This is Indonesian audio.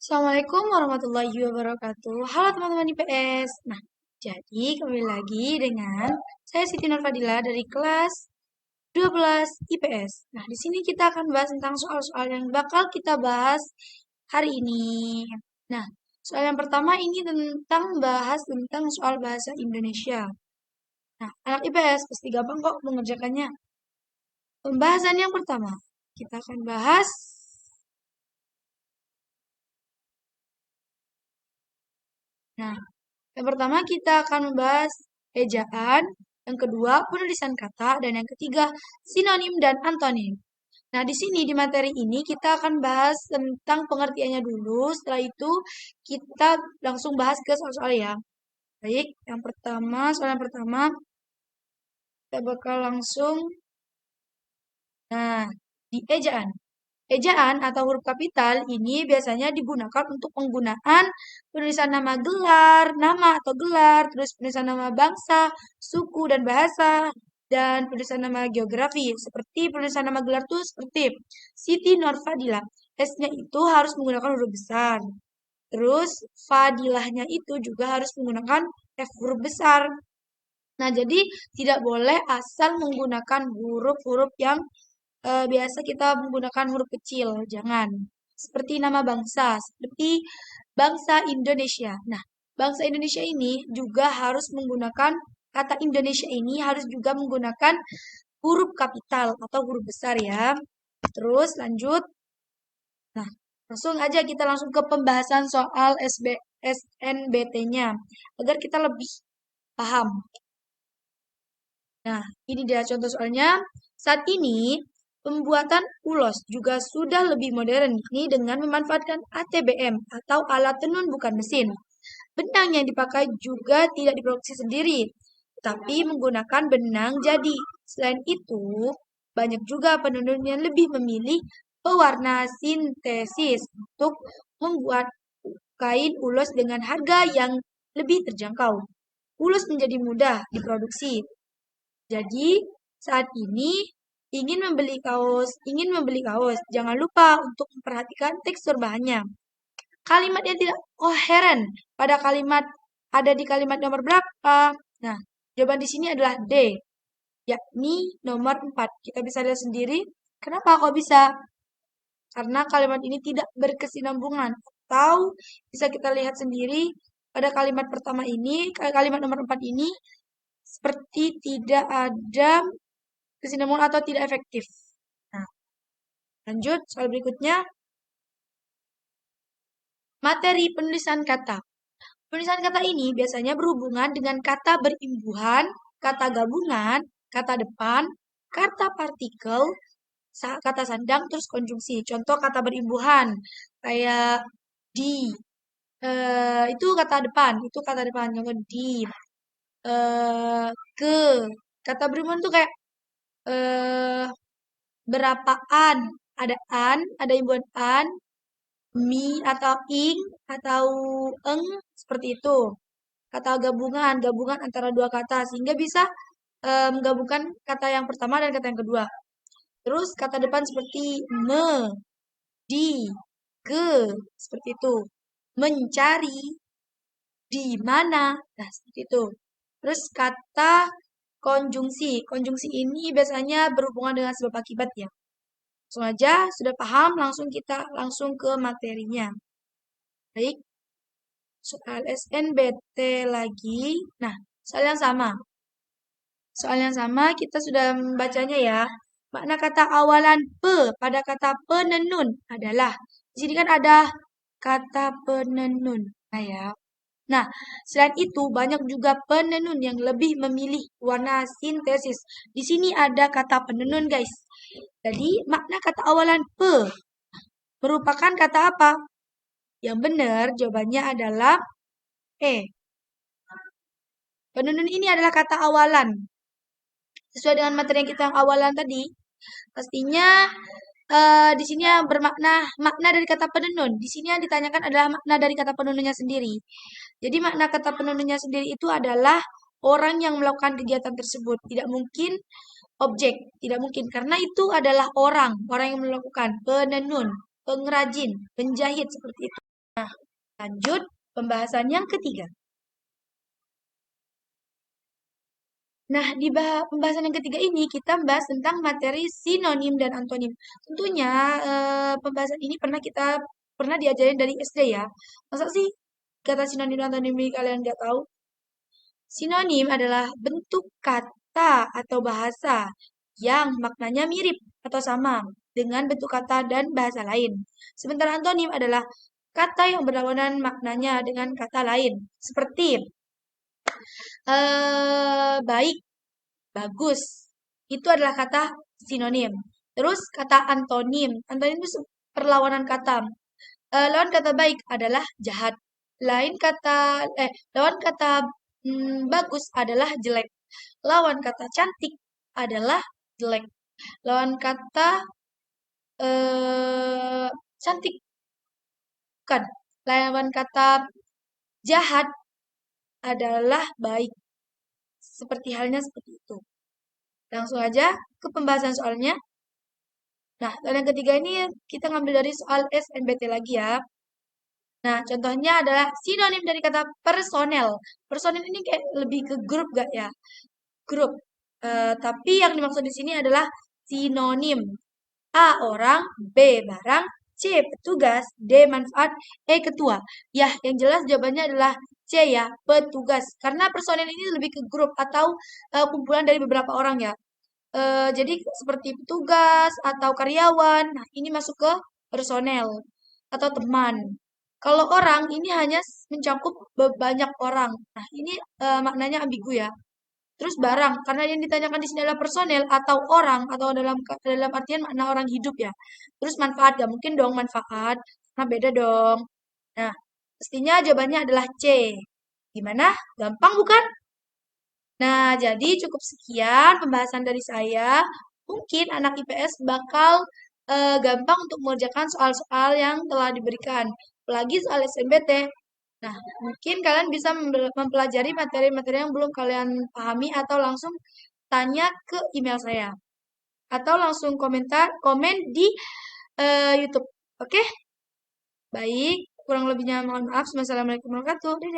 Assalamualaikum warahmatullahi wabarakatuh. Halo teman-teman IPS. Nah, jadi kembali lagi dengan saya Siti Nurfadila dari kelas 12 IPS. Nah, di sini kita akan bahas tentang soal-soal yang bakal kita bahas hari ini. Nah, soal yang pertama ini bahas tentang soal bahasa Indonesia. Nah, anak IPS pasti gampang kok mengerjakannya. Pembahasan yang pertama, kita akan bahas. Nah, yang pertama kita akan membahas ejaan, yang kedua penulisan kata, dan yang ketiga sinonim dan antonim. Nah, di sini di materi ini kita akan bahas tentang pengertiannya dulu. Setelah itu kita langsung bahas ke soal-soal ya. Baik, soal yang pertama kita bakal langsung. Nah, di ejaan. Ejaan atau huruf kapital ini biasanya digunakan untuk penggunaan penulisan nama gelar, nama atau gelar, terus penulisan nama bangsa, suku, dan bahasa, dan penulisan nama geografi. Seperti penulisan nama gelar tuh seperti Siti Nurfadila. S-nya itu harus menggunakan huruf besar. Terus Fadilahnya itu juga harus menggunakan F huruf besar. Nah, jadi tidak boleh asal menggunakan huruf-huruf yang biasa kita menggunakan huruf kecil, jangan. Seperti nama bangsa, seperti bangsa Indonesia. Nah, bangsa Indonesia ini juga harus menggunakan kata Indonesia ini harus juga menggunakan huruf kapital atau huruf besar ya. Terus lanjut. Nah, langsung aja kita langsung ke pembahasan soal SNBT-nya agar kita lebih paham. Nah, ini dia contoh soalnya. Saat ini, pembuatan ulos juga sudah lebih modern, yakni dengan memanfaatkan ATBM atau alat tenun bukan mesin. Benang yang dipakai juga tidak diproduksi sendiri, tapi menggunakan benang jadi. Selain itu, banyak juga penenun yang lebih memilih pewarna sintesis untuk membuat kain ulos dengan harga yang lebih terjangkau. Ulos menjadi mudah diproduksi, jadi, saat ini ingin membeli kaos, jangan lupa untuk memperhatikan tekstur bahannya. Kalimat yang tidak koheren pada kalimat ada di kalimat nomor berapa? Nah, jawaban di sini adalah D, yakni nomor 4. Kita bisa lihat sendiri. Kenapa kok bisa? Karena kalimat ini tidak berkesinambungan. Atau bisa kita lihat sendiri pada kalimat pertama ini, kalimat nomor 4 ini seperti tidak ada kesinambungan atau tidak efektif. Nah, lanjut soal berikutnya. Materi penulisan kata. Penulisan kata ini biasanya berhubungan dengan kata berimbuhan, kata gabungan, kata depan, kata partikel, kata sandang, terus konjungsi. Contoh kata berimbuhan kayak di, itu kata depan, Contoh di, ke. Kata berimbuhan tuh kayak eh berapaan, ada an, ada imbuhan an, mi atau ing atau eng seperti itu. Kata gabungan, gabungan antara dua kata sehingga bisa menggabungkan kata yang pertama dan kata yang kedua. Terus kata depan seperti me, di, ke, seperti itu. Mencari, di mana, nah seperti itu. Terus kata konjungsi. Konjungsi ini biasanya berhubungan dengan sebab akibat ya. Langsung aja, sudah paham, kita langsung ke materinya. Baik, soal SNBT lagi. Nah, soal yang sama. Soal yang sama kita sudah membacanya ya. Makna kata awalan pe pada kata penenun adalah. Di sini kan ada kata penenun. Nah ya. Nah, selain itu banyak juga penenun yang lebih memilih warna sintesis. Di sini ada kata penenun guys. Jadi makna kata awalan pe merupakan kata apa? Yang benar jawabannya adalah E. Penenun ini adalah kata awalan. Sesuai dengan materi yang kita yang awalan tadi, pastinya di sini yang bermakna makna dari kata penenun. Di sini yang ditanyakan adalah makna dari kata penenunnya sendiri. Jadi makna kata penenunnya sendiri itu adalah orang yang melakukan kegiatan tersebut. Tidak mungkin objek, tidak mungkin karena itu adalah orang yang melakukan penenun, pengrajin, penjahit seperti itu. Nah, lanjut pembahasan yang ketiga. Nah, di pembahasan yang ketiga ini kita membahas tentang materi sinonim dan antonim. Tentunya pembahasan ini pernah diajarin dari SD ya. Masa sih kata sinonim dan antonim ini kalian nggak tahu? Sinonim adalah bentuk kata atau bahasa yang maknanya mirip atau sama dengan bentuk kata dan bahasa lain. Sementara antonim adalah kata yang berlawanan maknanya dengan kata lain. Seperti baik, bagus. Itu adalah kata sinonim. Terus kata antonim. Antonim itu perlawanan kata. Lawan kata baik adalah jahat. Lawan kata bagus adalah jelek. Lawan kata cantik adalah jelek. Lawan kata eh, cantik bukan. Lawan kata jahat adalah baik. Seperti halnya seperti itu. Langsung aja ke pembahasan soalnya. Nah, dan yang ketiga ini kita ngambil dari soal SNBT lagi ya. Nah, contohnya adalah sinonim dari kata personel. Personel ini kayak lebih ke grup gak ya? Grup. Tapi yang dimaksud di sini adalah sinonim. A orang, B barang, C petugas, D manfaat, E ketua. Ya, yang jelas jawabannya adalah C ya, petugas. Karena personel ini lebih ke grup atau kumpulan dari beberapa orang ya. Jadi seperti petugas atau karyawan. Nah, ini masuk ke personel atau teman. Kalau orang ini hanya mencakup banyak orang. Nah, ini maknanya ambigu ya. Terus barang, karena yang ditanyakan di sini adalah personel atau orang atau dalam artian makna orang hidup ya. Terus manfaat, gak mungkin dong manfaat, nah beda dong. Nah, pastinya jawabannya adalah C. Gimana? Gampang bukan? Nah, jadi cukup sekian pembahasan dari saya. Mungkin anak IPS bakal gampang untuk mengerjakan soal-soal yang telah diberikan. Apalagi soal SNBT. Nah, mungkin kalian bisa mempelajari materi-materi yang belum kalian pahami atau langsung tanya ke email saya. Atau langsung komen di YouTube. Oke? Baik, kurang lebihnya mohon maaf. Wassalamualaikum warahmatullahi wabarakatuh.